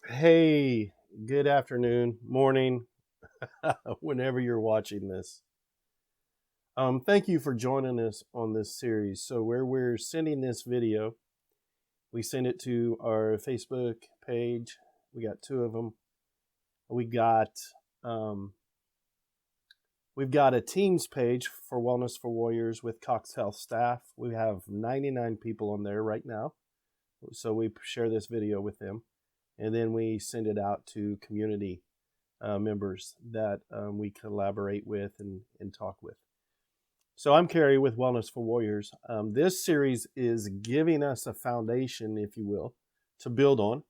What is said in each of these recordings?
Hey, good afternoon, morning, whenever you're watching this. Thank you for joining us on this series. So, where we're sending this video, we send it to our Facebook page. We got two of them. We got um, we've got a Teams page for Wellness for Warriors with Cox Health staff. We have 99 people on there right now. So we share this video with them, and then we send it out to community members that we collaborate with and talk with. So I'm Kerry with Wellness for Warriors. This series is giving us a foundation, if you will, to build on.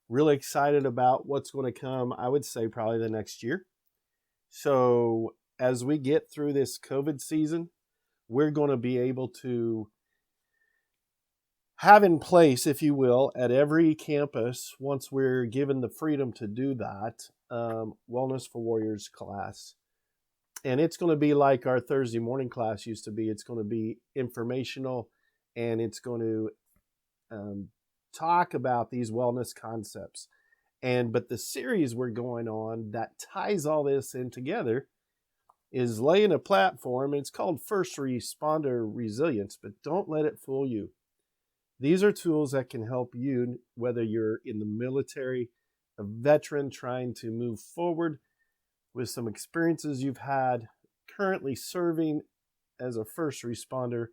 Really excited about what's going to come, I would say, probably the next year. So as we get through this COVID season, we're going to be able to have in place, if you will, at every campus, once we're given the freedom to do that, Wellness for Warriors class. And it's going to be like our Thursday morning class used to be. It's going to be informational, and it's going to talk about these wellness concepts. But the series we're going on that ties all this in together is laying a platform. It's called First Responder Resilience, but don't let it fool you. These are tools that can help you, whether you're in the military, a veteran trying to move forward with some experiences you've had, currently serving as a first responder,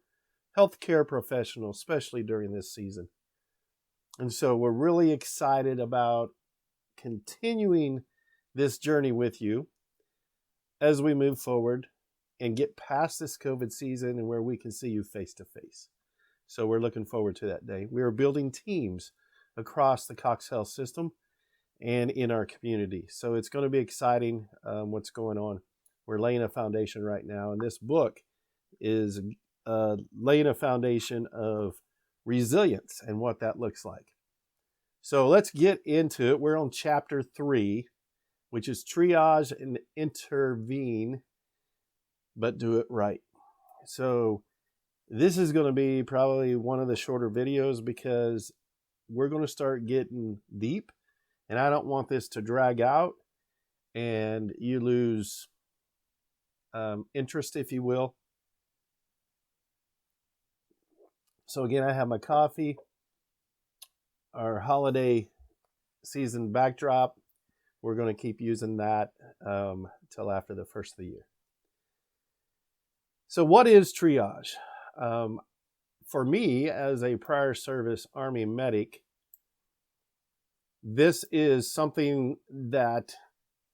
healthcare professional, especially during this season. And so we're really excited about continuing this journey with you as we move forward and get past this COVID season and where we can see you face to face. So we're looking forward to that day. We are building teams across the Cox Health system and in our community. So it's going to be exciting what's going on. We're laying a foundation right now. And this book is laying a foundation of resilience and what that looks like. So let's get into it. We're on chapter 3, which is triage and intervene, but do it right. So this is going to be probably one of the shorter videos because we're going to start getting deep, and I don't want this to drag out and you lose interest, if you will. So again, I have my coffee, our holiday season backdrop. We're going to keep using that till after the first of the year. So what is triage? For me, as a prior service Army medic, this is something that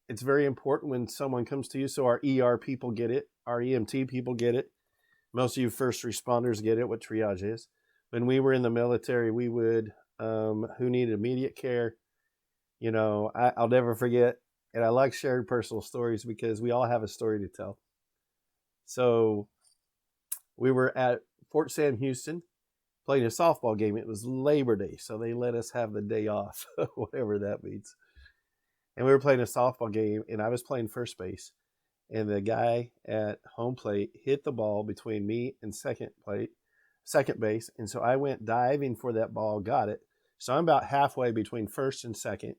it's very important when someone comes to you. So our ER people get it, our EMT people get it. Most of you first responders get it, what triage is. When we were in the military, we would, who needed immediate care, I'll never forget. And I like sharing personal stories because we all have a story to tell. So we were at Fort Sam Houston playing a softball game. It was Labor Day, so they let us have the day off, whatever that means. And we were playing a softball game, and I was playing first base. And the guy at home plate hit the ball between me and second base. And so I went diving for that ball, got it. So I'm about halfway between first and second.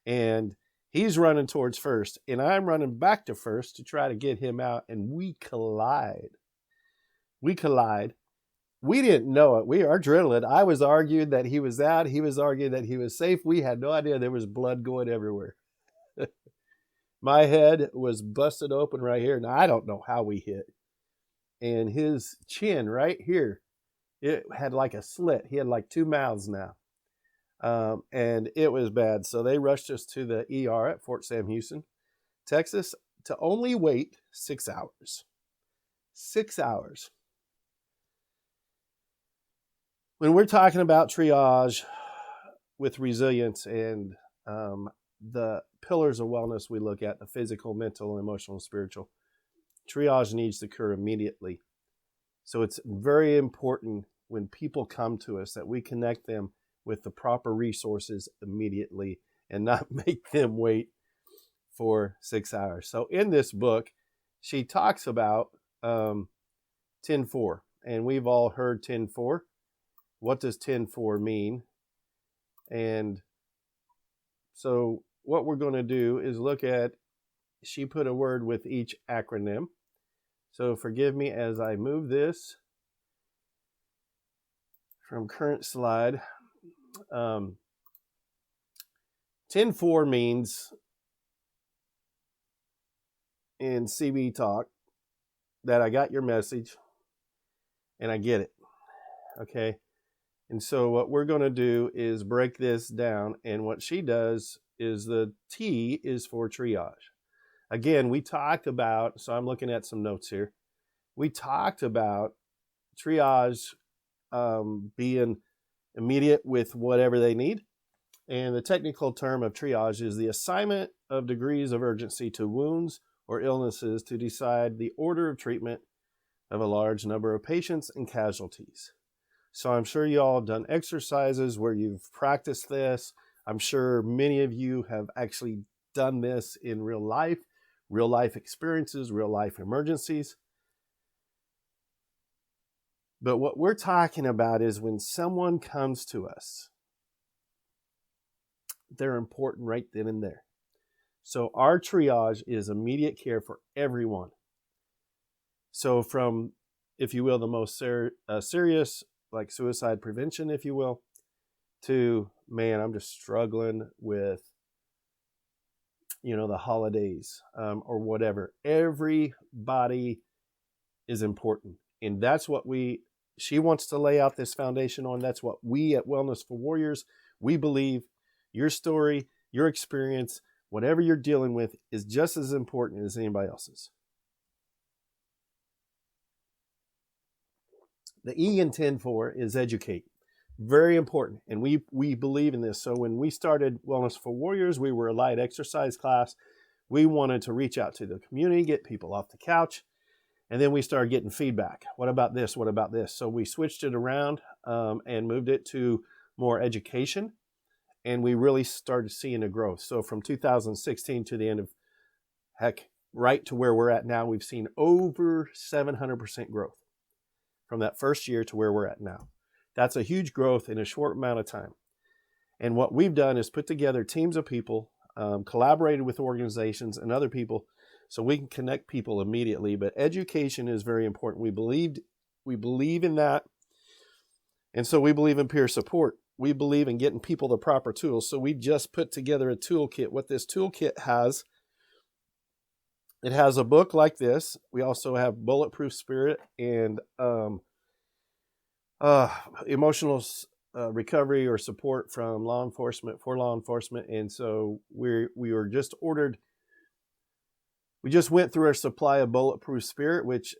And he's running towards first, and I'm running back to first to try to get him out, and we collide. We didn't know it. We are adrenaline. I was arguing that he was out. He was arguing that he was safe. We had no idea there was blood going everywhere. My head was busted open right here, and I don't know how we hit. And his chin right here, it had like a slit. He had like two mouths now. And it was bad. So they rushed us to the ER at Fort Sam Houston, Texas, to only wait 6 hours. 6 hours. When we're talking about triage with resilience and the pillars of wellness we look at, the physical, mental, emotional, and spiritual, triage needs to occur immediately. So it's very important when people come to us that we connect them with the proper resources immediately and not make them wait for 6 hours. So in this book, she talks about 10-4, and we've all heard 10-4. What does 10-4 mean? And So what we're going to do is look at, she put a word with each acronym. So forgive me as I move this from current slide. 10-4 means in CB talk that I got your message and I get it. Okay. And so what we're going to do is break this down. And what she does is the T is for triage. Again, we talked about, so I'm looking at some notes here. We talked about triage being immediate with whatever they need. And the technical term of triage is the assignment of degrees of urgency to wounds or illnesses to decide the order of treatment of a large number of patients and casualties. So I'm sure you all have done exercises where you've practiced this. I'm sure many of you have actually done this in real life experiences, real life emergencies. But what we're talking about is when someone comes to us, they're important right then and there. So our triage is immediate care for everyone. So from, if you will, the most serious, like suicide prevention, if you will, to, man, I'm just struggling with, the holidays or whatever. Everybody is important. And that's what she wants to lay out this foundation on. That's what we at Wellness for Warriors, we believe your story, your experience, whatever you're dealing with is just as important as anybody else's. The E in 10-4 is educate. Very important. And we believe in this. So when we started Wellness for Warriors, we were a light exercise class. We wanted to reach out to the community, get people off the couch. And then we started getting feedback. What about this? What about this? So we switched it around and moved it to more education. And we really started seeing a growth. So from 2016 to the end of, right to where we're at now, we've seen over 700% growth from that first year to where we're at now. That's a huge growth in a short amount of time. And what we've done is put together teams of people, collaborated with organizations and other people so we can connect people immediately. But education is very important. We believe in that. And so we believe in peer support. We believe in getting people the proper tools. So we just put together a toolkit. What this toolkit has, it has a book like this. We also have Bulletproof Spirit and emotional recovery or support from law enforcement, for law enforcement. And so we were just ordered. We just went through our supply of Bulletproof Spirit, which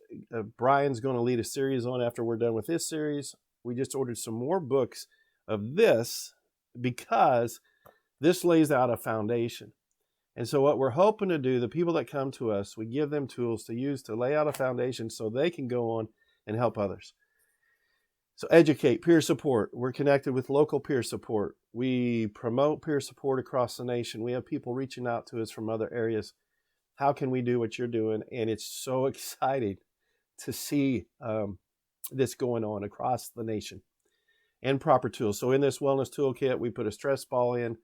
Brian's going to lead a series on after we're done with this series. We just ordered some more books of this because this lays out a foundation. And so what we're hoping to do, the people that come to us, we give them tools to use to lay out a foundation so they can go on and help others. So educate, peer support. We're connected with local peer support. We promote peer support across the nation. We have people reaching out to us from other areas. How can we do what you're doing? And it's so exciting to see this going on across the nation. And proper tools. So in this wellness toolkit, we put a stress ball in.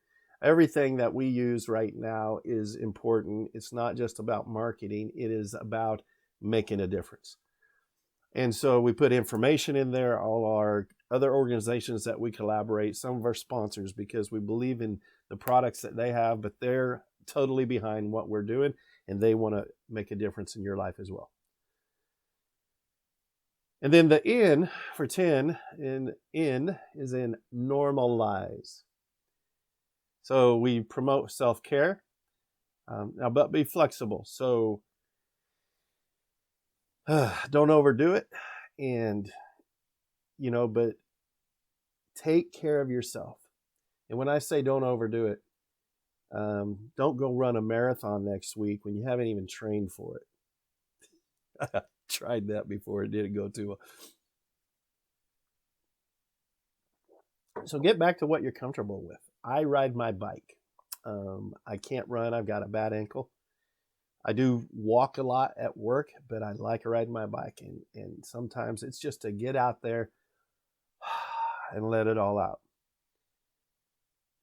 Everything that we use right now is important. It's not just about marketing. It is about making a difference. And so we put information in there, all our other organizations that we collaborate, some of our sponsors, because we believe in the products that they have, but they're totally behind what we're doing, and they want to make a difference in your life as well. And then the N for 10 in is in normalize. So we promote self-care, now, but be flexible. So don't overdo it. And, but take care of yourself. And when I say don't overdo it, don't go run a marathon next week when you haven't even trained for it. I tried that before. It didn't go too well. So get back to what you're comfortable with. I ride my bike. I can't run. I've got a bad ankle. I do walk a lot at work, but I like riding my bike. And sometimes it's just to get out there and let it all out.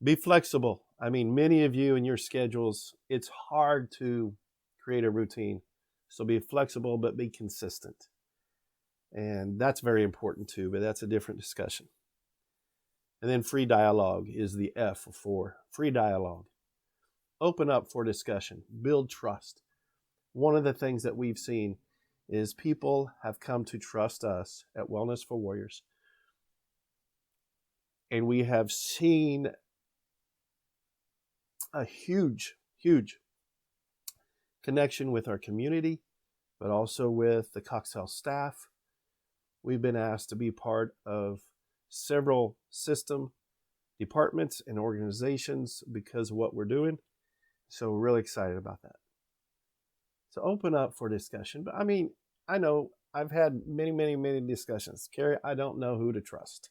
Be flexible. I mean, many of you in your schedules, it's hard to create a routine. So be flexible, but be consistent. And that's very important too, but that's a different discussion. And then free dialogue is the F for free dialogue. Open up for discussion, build trust. One of the things that we've seen is people have come to trust us at Wellness for Warriors. And we have seen a huge, huge connection with our community, but also with the Coxsell staff. We've been asked to be part of several system departments and organizations because of what we're doing. So we're really excited about that. So open up for discussion. But I mean, I know I've had many, many, many discussions. Carrie, I don't know who to trust.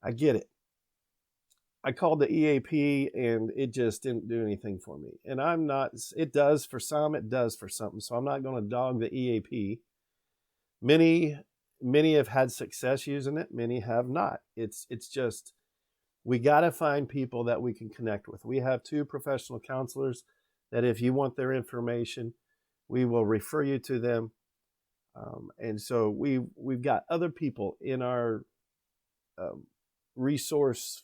I get it. I called the EAP and it just didn't do anything for me. And I'm not, it does for some, it does for something. So I'm not going to dog the EAP. Many have had success using it. Many have not. It's just, we got to find people that we can connect with. We have 2 professional counselors that if you want their information, we will refer you to them. And so we've got other people in our resource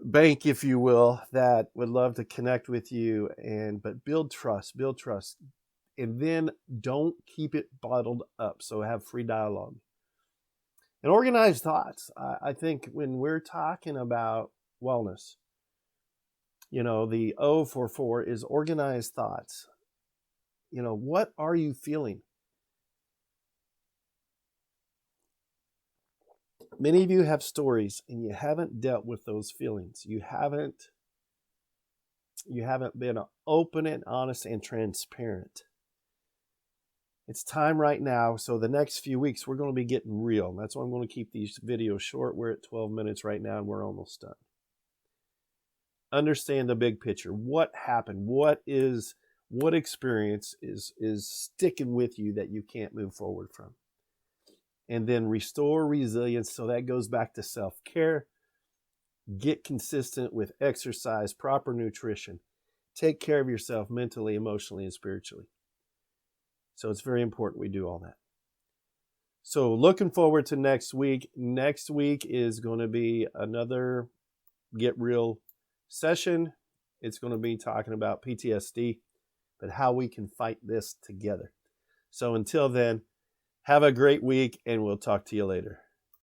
bank, if you will, that would love to connect with you. But build trust, and then don't keep it bottled up. So have free dialogue and organized thoughts. I think when we're talking about wellness, the O for 4 is organized thoughts. What are you feeling? Many of you have stories and you haven't dealt with those feelings. You haven't been open and honest and transparent. It's time right now. So the next few weeks, we're going to be getting real. That's why I'm going to keep these videos short. We're at 12 minutes right now and we're almost done. Understand the big picture. What happened? What experience is sticking with you that you can't move forward from? And then restore resilience. So that goes back to self-care. Get consistent with exercise, proper nutrition. Take care of yourself mentally, emotionally, and spiritually. So it's very important we do all that. So looking forward to next week. Next week is going to be another Get Real session. It's going to be talking about PTSD, but how we can fight this together. So until then, have a great week, and we'll talk to you later.